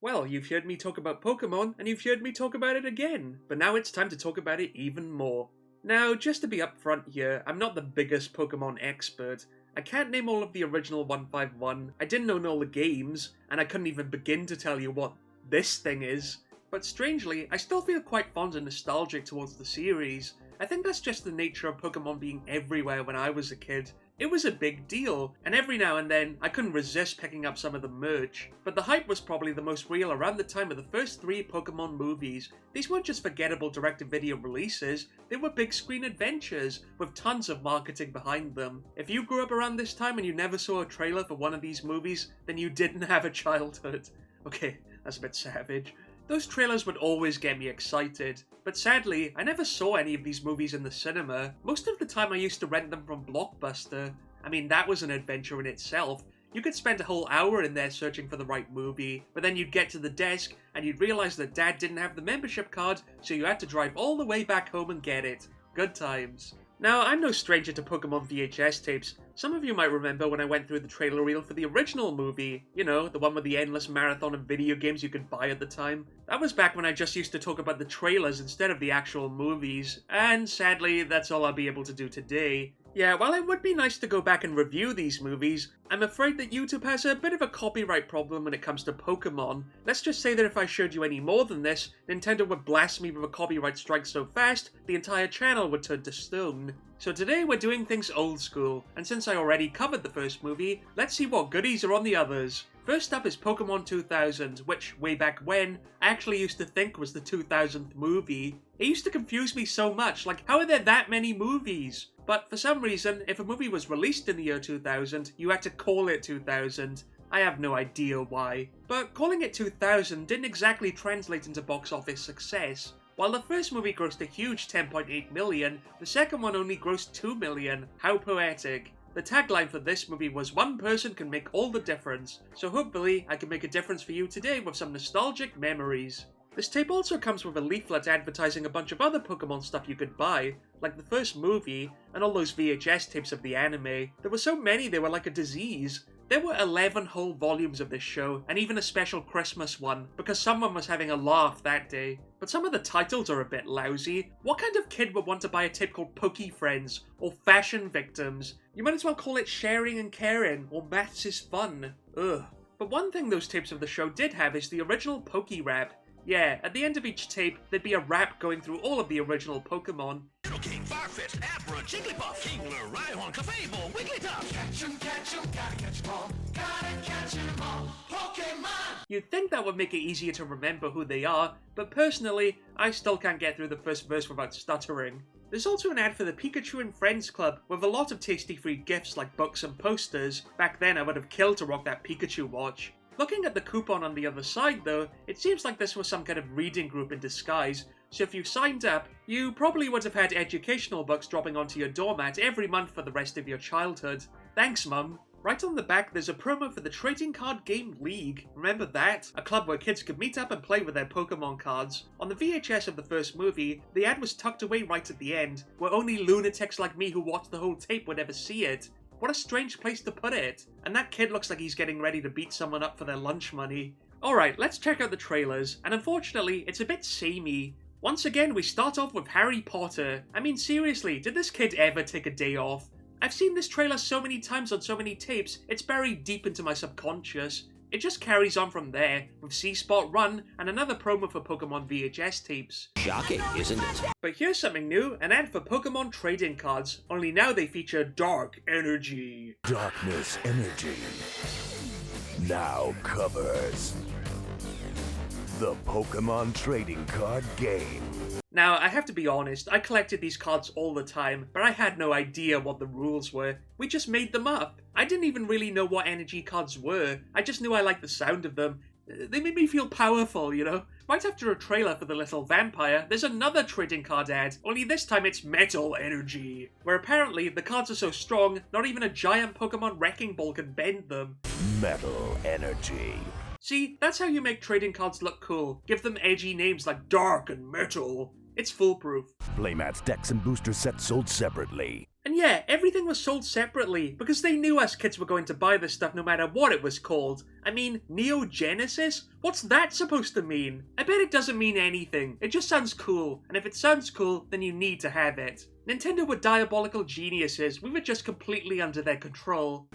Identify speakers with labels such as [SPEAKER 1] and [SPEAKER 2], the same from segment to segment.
[SPEAKER 1] Well, you've heard me talk about Pokémon, and you've heard me talk about it again, but now it's time to talk about it even more. Now, just to be upfront here, I'm not the biggest Pokémon expert. I can't name all of the original 151, I didn't own all the games, and I couldn't even begin to tell you what this thing is. But strangely, I still feel quite fond and nostalgic towards the series. I think that's just the nature of Pokémon being everywhere when I was a kid. It was a big deal, and every now and then I couldn't resist picking up some of the merch. But the hype was probably the most real around the time of the first 3 Pokémon movies. These weren't just forgettable direct-to-video releases, they were big screen adventures, with tons of marketing behind them. If you grew up around this time and you never saw a trailer for one of these movies, then you didn't have a childhood. Okay, that's a bit savage. Those trailers would always get me excited, but sadly, I never saw any of these movies in the cinema. Most of the time I used to rent them from Blockbuster. I mean, that was an adventure in itself. You could spend a whole hour in there searching for the right movie, but then you'd get to the desk and you'd realize that Dad didn't have the membership card, so you had to drive all the way back home and get it. Good times. Now, I'm no stranger to Pokémon VHS tapes. Some of you might remember when I went through the trailer reel for the original movie. You know, the one with the endless marathon of video games you could buy at the time. That was back when I just used to talk about the trailers instead of the actual movies. And sadly, that's all I'll be able to do today. Yeah, while it would be nice to go back and review these movies, I'm afraid that YouTube has a bit of a copyright problem when it comes to Pokémon. Let's just say that if I showed you any more than this, Nintendo would blast me with a copyright strike so fast, the entire channel would turn to stone. So today we're doing things old school, and since I already covered the first movie, let's see what goodies are on the others. First up is Pokémon 2000, which, way back when, I actually used to think was the 2000th movie. It used to confuse me so much, like, how are there that many movies? But for some reason, if a movie was released in the year 2000, you had to call it 2000. I have no idea why. But calling it 2000 didn't exactly translate into box office success. While the first movie grossed a huge 10.8 million, the second one only grossed 2 million. How poetic. The tagline for this movie was "One person can make all the difference," so hopefully I can make a difference for you today with some nostalgic memories. This tape also comes with a leaflet advertising a bunch of other Pokémon stuff you could buy, like the first movie, and all those VHS tapes of the anime. There were so many they were like a disease. There were 11 whole volumes of this show, and even a special Christmas one, because someone was having a laugh that day. But some of the titles are a bit lousy. What kind of kid would want to buy a tape called Poke Friends, or Fashion Victims? You might as well call it Sharing and Caring, or Maths is Fun. Ugh. But one thing those tapes of the show did have is the original Poke Rap. Yeah, at the end of each tape, there'd be a rap going through all of the original Pokémon.
[SPEAKER 2] King, Farfetch, Abra, Jigglypuff, Kingler, Rhyhorn, Clefable, Wigglytuff. Catch 'em, gotta catch 'em all, gotta catch 'em all, Pokémon!
[SPEAKER 1] You'd think that would make it easier to remember who they are, but personally, I still can't get through the first verse without stuttering. There's also an ad for the Pikachu and Friends Club, with a lot of tasty free gifts like books and posters. Back then I would have killed to rock that Pikachu watch. Looking at the coupon on the other side though, it seems like this was some kind of reading group in disguise, so if you signed up, you probably would have had educational books dropping onto your doormat every month for the rest of your childhood. Thanks, Mum. Right on the back there's a promo for the Trading Card Game League. Remember that? A club where kids could meet up and play with their Pokémon cards. On the VHS of the first movie, the ad was tucked away right at the end, where only lunatics like me who watched the whole tape would ever see it. What a strange place to put it. And that kid looks like he's getting ready to beat someone up for their lunch money. Alright, let's check out the trailers, and unfortunately, it's a bit samey. Once again, we start off with Harry Potter. I mean, seriously, did this kid ever take a day off? I've seen this trailer so many times on so many tapes, it's buried deep into my subconscious. It just carries on from there, with C-Spot Run and another promo for Pokémon VHS tapes.
[SPEAKER 2] Shocking, isn't it?
[SPEAKER 1] But here's something new, an ad for Pokémon trading cards, only now they feature Dark Energy.
[SPEAKER 3] Darkness Energy now covers the Pokémon trading card game.
[SPEAKER 1] Now, I have to be honest, I collected these cards all the time, but I had no idea what the rules were. We just made them up. I didn't even really know what energy cards were. I just knew I liked the sound of them. They made me feel powerful, you know? Right after a trailer for the little vampire, there's another trading card ad, only this time it's Metal Energy, where apparently the cards are so strong, not even a giant Pokemon wrecking ball can bend them.
[SPEAKER 3] Metal Energy.
[SPEAKER 1] See, that's how you make trading cards look cool. Give them edgy names like Dark and Metal. It's foolproof.
[SPEAKER 3] Playmats, decks, and booster sets sold separately.
[SPEAKER 1] And yeah, everything was sold separately, because they knew us kids were going to buy this stuff no matter what it was called. I mean, Neo Genesis? What's that supposed to mean? I bet it doesn't mean anything. It just sounds cool, and if it sounds cool, then you need to have it. Nintendo were diabolical geniuses, we were just completely under their control.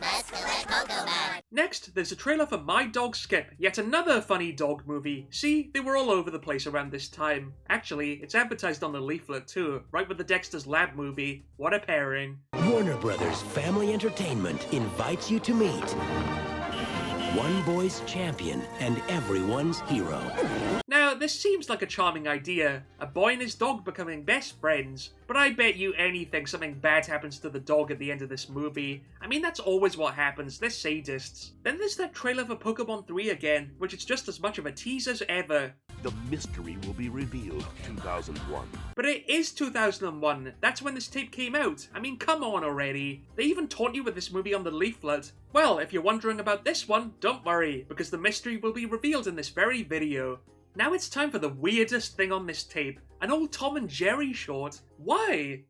[SPEAKER 1] Next, there's a trailer for My Dog Skip, yet another funny dog movie. See, they were all over the place around this time. Actually, it's advertised on the leaflet too, right with the Dexter's Lab movie. What a pairing.
[SPEAKER 4] Warner Brothers Family Entertainment invites you to meet one boy's champion and everyone's hero.
[SPEAKER 1] Now, this seems like a charming idea, a boy and his dog becoming best friends, but I bet you anything something bad happens to the dog at the end of this movie. I mean, that's always what happens, they're sadists. Then there's that trailer for Pokémon 3 again, which is just as much of a tease as ever.
[SPEAKER 3] The mystery will be revealed 2001.
[SPEAKER 1] But it is 2001, that's when this tape came out. I mean, come on already. They even taunt you with this movie on the leaflet. Well, if you're wondering about this one, don't worry, because the mystery will be revealed in this very video. Now it's time for the weirdest thing on this tape, an old Tom and Jerry short. Why?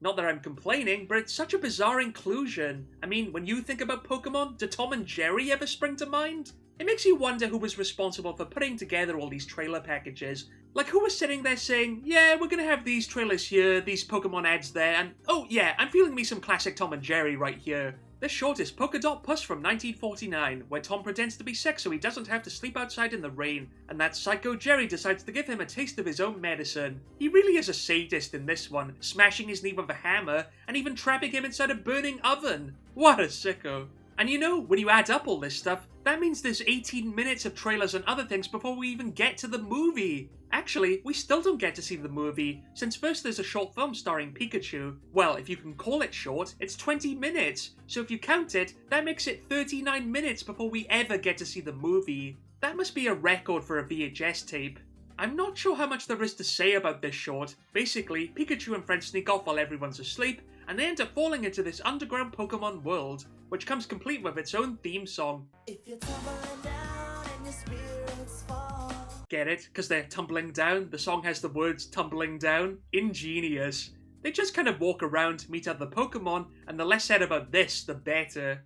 [SPEAKER 1] Not that I'm complaining, but it's such a bizarre inclusion. I mean, when you think about Pokemon, do Tom and Jerry ever spring to mind? It makes you wonder who was responsible for putting together all these trailer packages. Like, who was sitting there saying, yeah, we're gonna have these trailers here, these Pokemon ads there, and oh yeah, I'm feeling me some classic Tom and Jerry right here. This short is Polka Dot Puss from 1949, where Tom pretends to be sick so he doesn't have to sleep outside in the rain, and that psycho Jerry decides to give him a taste of his own medicine. He really is a sadist in this one, smashing his knee with a hammer, and even trapping him inside a burning oven. What a sicko. And you know, when you add up all this stuff, that means there's 18 minutes of trailers and other things before we even get to the movie. Actually, we still don't get to see the movie, since first there's a short film starring Pikachu. Well, if you can call it short, it's 20 minutes, so if you count it, that makes it 39 minutes before we ever get to see the movie. That must be a record for a VHS tape. I'm not sure how much there is to say about this short. Basically, Pikachu and friends sneak off while everyone's asleep, and they end up falling into this underground Pokemon world, which comes complete with its own theme song. If you're tumbling down and your spirits fall. Get it? Because they're tumbling down? The song has the words tumbling down? Ingenious. They just kind of walk around, meet other Pokemon, and the less said about this, the better.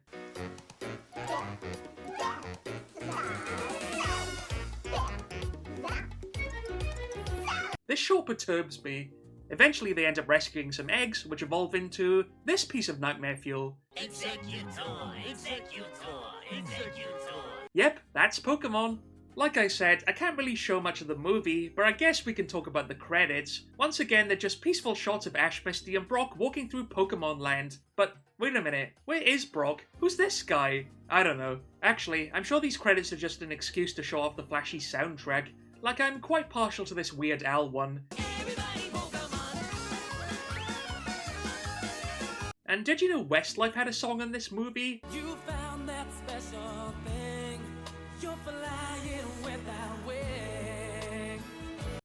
[SPEAKER 1] This sure perturbs me. Eventually they end up rescuing some eggs, which evolve into this piece of nightmare fuel. Executor, Executor, Executor. Yep, that's Pokemon. Like I said, I can't really show much of the movie, but I guess we can talk about the credits. Once again, they're just peaceful shots of Ash, Misty, and Brock walking through Pokemon Land. But wait a minute, where is Brock? Who's this guy? I don't know. Actually, I'm sure these credits are just an excuse to show off the flashy soundtrack. Like, I'm quite partial to this Weird Al one. And did you know Westlife had a song in this movie? You found that special thing. You're flying without wings.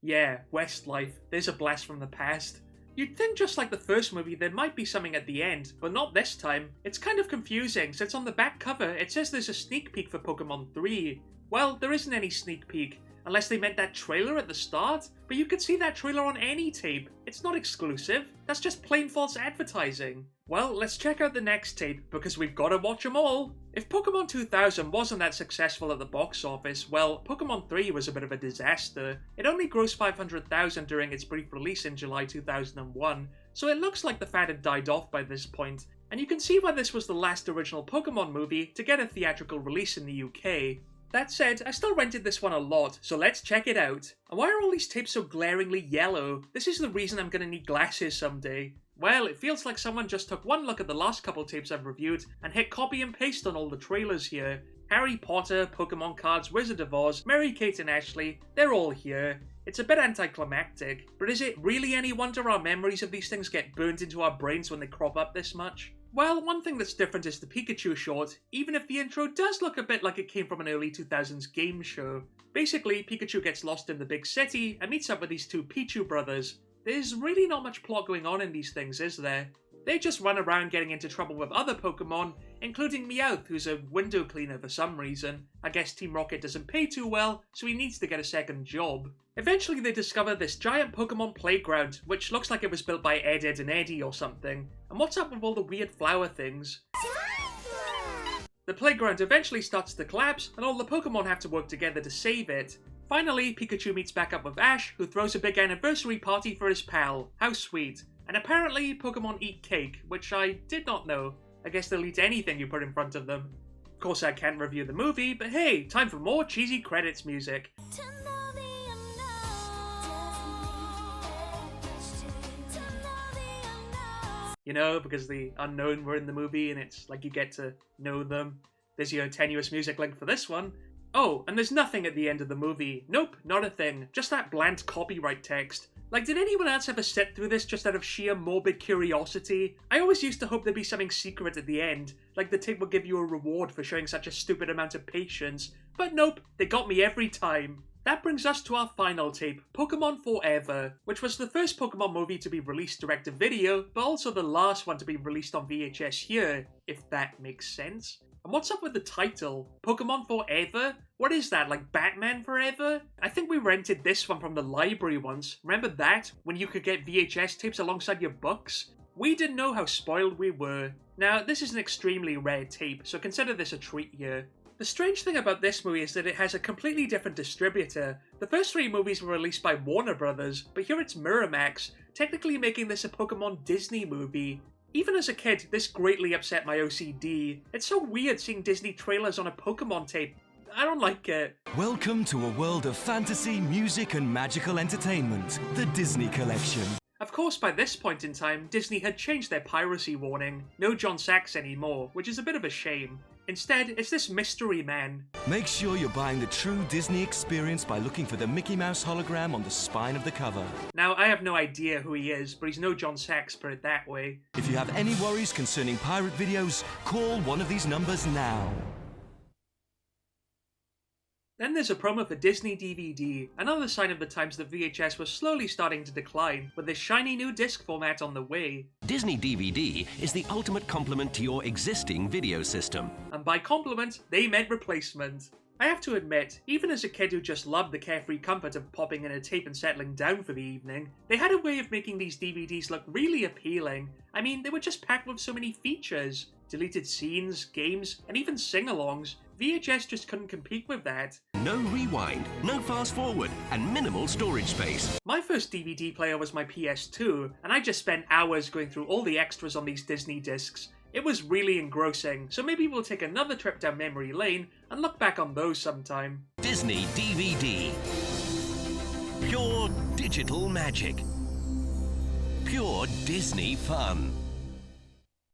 [SPEAKER 1] Yeah, Westlife. There's a blast from the past. You'd think just like the first movie there might be something at the end, but not this time. It's kind of confusing since on the back cover it says there's a sneak peek for Pokemon 3. Well, there isn't any sneak peek. Unless they meant that trailer at the start? But you could see that trailer on any tape. It's not exclusive. That's just plain false advertising. Well, let's check out the next tape, because we've got to watch them all. If Pokemon 2000 wasn't that successful at the box office, well, Pokemon 3 was a bit of a disaster. It only grossed 500,000 during its brief release in July 2001, so it looks like the fad had died off by this point. And you can see why this was the last original Pokemon movie to get a theatrical release in the UK. That said, I still rented this one a lot, so let's check it out. And why are all these tapes so glaringly yellow? This is the reason I'm gonna need glasses someday. Well, it feels like someone just took one look at the last couple tapes I've reviewed and hit copy and paste on all the trailers here. Harry Potter, Pokemon cards, Wizard of Oz, Mary-Kate and Ashley, they're all here. It's a bit anticlimactic, but is it really any wonder our memories of these things get burned into our brains when they crop up this much? Well, one thing that's different is the Pikachu short, even if the intro does look a bit like it came from an early 2000s game show. Basically, Pikachu gets lost in the big city and meets up with these two Pichu brothers. There's really not much plot going on in these things, is there? They just run around getting into trouble with other Pokemon, including Meowth, who's a window cleaner for some reason. I guess Team Rocket doesn't pay too well, so he needs to get a second job. Eventually they discover this giant Pokemon playground, which looks like it was built by Ed, Edd and Eddy or something. And what's up with all the weird flower things? The playground eventually starts to collapse, and all the Pokemon have to work together to save it. Finally, Pikachu meets back up with Ash, who throws a big anniversary party for his pal. How sweet. And apparently, Pokemon eat cake, which I did not know. I guess they'll eat anything you put in front of them. Of course, I can't review the movie, but hey, time for more cheesy credits music. You know, because the unknown were in the movie and it's like you get to know them. There's your tenuous music link for this one. Oh, and there's nothing at the end of the movie. Nope, not a thing. Just that bland copyright text. Like, did anyone else ever sit through this just out of sheer morbid curiosity? I always used to hope there'd be something secret at the end, like the tape would give you a reward for showing such a stupid amount of patience. But nope, they got me every time. That brings us to our final tape, Pokémon Forever, which was the first Pokémon movie to be released direct-to-video, but also the last one to be released on VHS here, if that makes sense. And what's up with the title? Pokémon Forever? What is that, like Batman Forever? I think we rented this one from the library once. Remember that? When you could get VHS tapes alongside your books? We didn't know how spoiled we were. Now, this is an extremely rare tape, so consider this a treat here. The strange thing about this movie is that it has a completely different distributor. The first 3 movies were released by Warner Brothers, but here it's Miramax, technically making this a Pokemon Disney movie. Even as a kid, this greatly upset my OCD. It's so weird seeing Disney trailers on a Pokemon tape. I don't like it.
[SPEAKER 5] Welcome to a world of fantasy, music and magical entertainment, the Disney Collection.
[SPEAKER 1] Of course, by this point in time, Disney had changed their piracy warning. No John Sachs anymore, which is a bit of a shame. Instead, it's this mystery man.
[SPEAKER 5] Make sure you're buying the true Disney experience by looking for the Mickey Mouse hologram on the spine of the cover.
[SPEAKER 1] Now, I have no idea who he is, but he's no John Sachs, put it that way.
[SPEAKER 5] If you have any worries concerning pirate videos, call one of these numbers now.
[SPEAKER 1] Then there's a promo for Disney DVD, another sign of the times that VHS was slowly starting to decline, with this shiny new disc format on the way.
[SPEAKER 6] Disney DVD is the ultimate complement to your existing video system.
[SPEAKER 1] And by complement, they meant replacement. I have to admit, even as a kid who just loved the carefree comfort of popping in a tape and settling down for the evening, they had a way of making these DVDs look really appealing. I mean, they were just packed with so many features. Deleted scenes, games, and even sing-alongs. VHS just couldn't compete with that.
[SPEAKER 6] No rewind, no fast forward, and minimal storage space.
[SPEAKER 1] My first DVD player was my PS2, and I just spent hours going through all the extras on these Disney discs. It was really engrossing, so maybe we'll take another trip down memory lane and look back on those sometime.
[SPEAKER 6] Disney DVD. Pure digital magic. Pure Disney fun.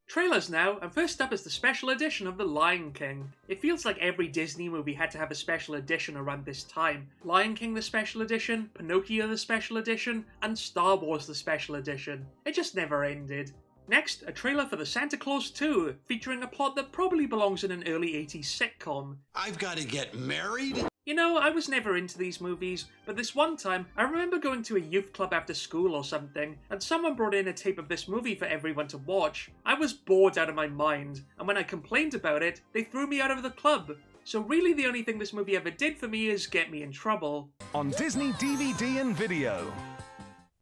[SPEAKER 1] Trailers now, and first up is the special edition of The Lion King. It feels like every Disney movie had to have a special edition around this time. Lion King the special edition, Pinocchio the special edition, and Star Wars the special edition. It just never ended. Next, a trailer for The Santa Claus 2, featuring a plot that probably belongs in an early 80s sitcom.
[SPEAKER 7] I've got to get married?
[SPEAKER 1] You know, I was never into these movies, but this one time, I remember going to a youth club after school or something, and someone brought in a tape of this movie for everyone to watch. I was bored out of my mind, and when I complained about it, they threw me out of the club. So really the only thing this movie ever did for me is get me in trouble.
[SPEAKER 8] On Disney DVD and video.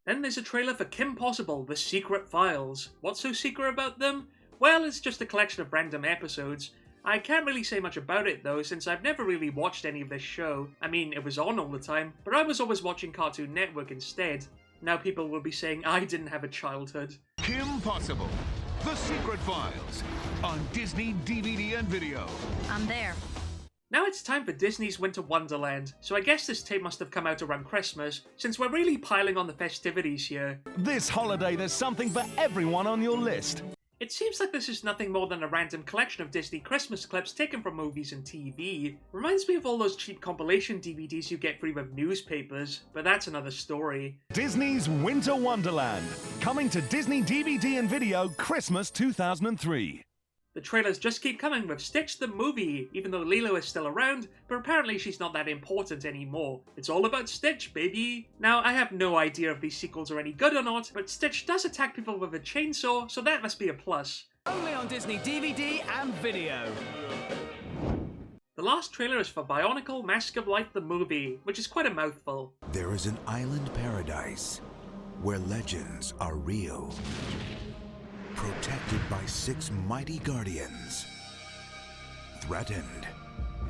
[SPEAKER 1] Then there's a trailer for Kim Possible, The Secret Files. What's so secret about them? Well, it's just a collection of random episodes. I can't really say much about it though, since I've never really watched any of this show. I mean, it was on all the time, but I was always watching Cartoon Network instead. Now people will be saying I didn't have a childhood.
[SPEAKER 9] Kim Possible, The Secret Files, on Disney DVD and video.
[SPEAKER 10] I'm there.
[SPEAKER 1] Now it's time for Disney's Winter Wonderland, so I guess this tape must have come out around Christmas, since we're really piling on the festivities here.
[SPEAKER 8] This holiday, there's something for everyone on your list.
[SPEAKER 1] It seems like this is nothing more than a random collection of Disney Christmas clips taken from movies and TV. Reminds me of all those cheap compilation DVDs you get free with newspapers, but that's another story.
[SPEAKER 8] Disney's Winter Wonderland, coming to Disney DVD and video Christmas 2003.
[SPEAKER 1] The trailers just keep coming with Stitch the movie, even though Lilo is still around, but apparently she's not that important anymore. It's all about Stitch, baby! Now, I have no idea if these sequels are any good or not, but Stitch does attack people with a chainsaw, so that must be a plus.
[SPEAKER 8] Only on Disney DVD and video.
[SPEAKER 1] The last trailer is for Bionicle Mask of Life the movie, which is quite a mouthful.
[SPEAKER 10] There is an island paradise where legends are real. Protected by 6 mighty guardians. Threatened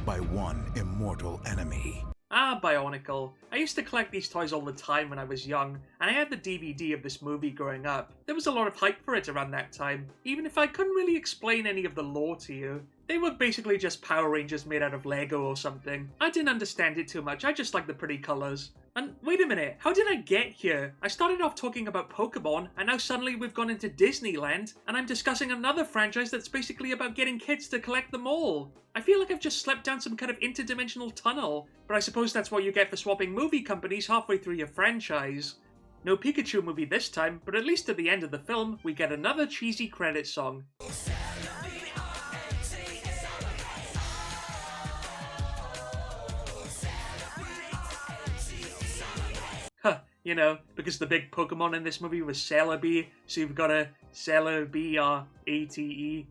[SPEAKER 10] by one immortal enemy.
[SPEAKER 1] Ah, Bionicle. I used to collect these toys all the time when I was young, and I had the DVD of this movie growing up. There was a lot of hype for it around that time, even if I couldn't really explain any of the lore to you. They were basically just Power Rangers made out of Lego or something. I didn't understand it too much, I just liked the pretty colours. And wait a minute, how did I get here? I started off talking about Pokémon, and now suddenly we've gone into Disneyland, and I'm discussing another franchise that's basically about getting kids to collect them all. I feel like I've just slept down some kind of interdimensional tunnel, but I suppose that's what you get for swapping movie companies halfway through your franchise. No Pikachu movie this time, but at least at the end of the film, we get another cheesy credit song. Huh, you know, because the big Pokemon in this movie was Celebi, so you've got a Celebi-R-A-T-E.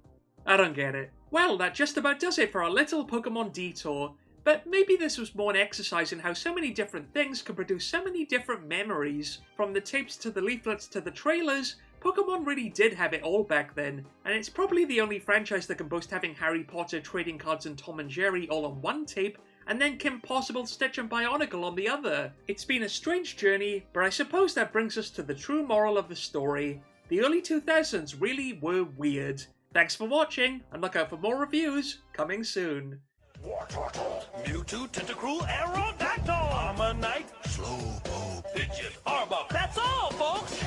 [SPEAKER 1] I don't get it. Well, that just about does it for our little Pokemon detour. But maybe this was more an exercise in how so many different things can produce so many different memories. From the tapes to the leaflets to the trailers, Pokemon really did have it all back then, and it's probably the only franchise that can boast having Harry Potter, trading cards, and Tom and Jerry all on one tape, and then Kim Possible, Stitch, and Bionicle on the other. It's been a strange journey, but I suppose that brings us to the true moral of the story. The early 2000s really were weird. Thanks for watching, and look out for more reviews coming soon.
[SPEAKER 2] Mewtwo, Tentacruel, Aerodactyl, Ammonite, Slowpoke, Pidgeot, Arbok. That's all, folks!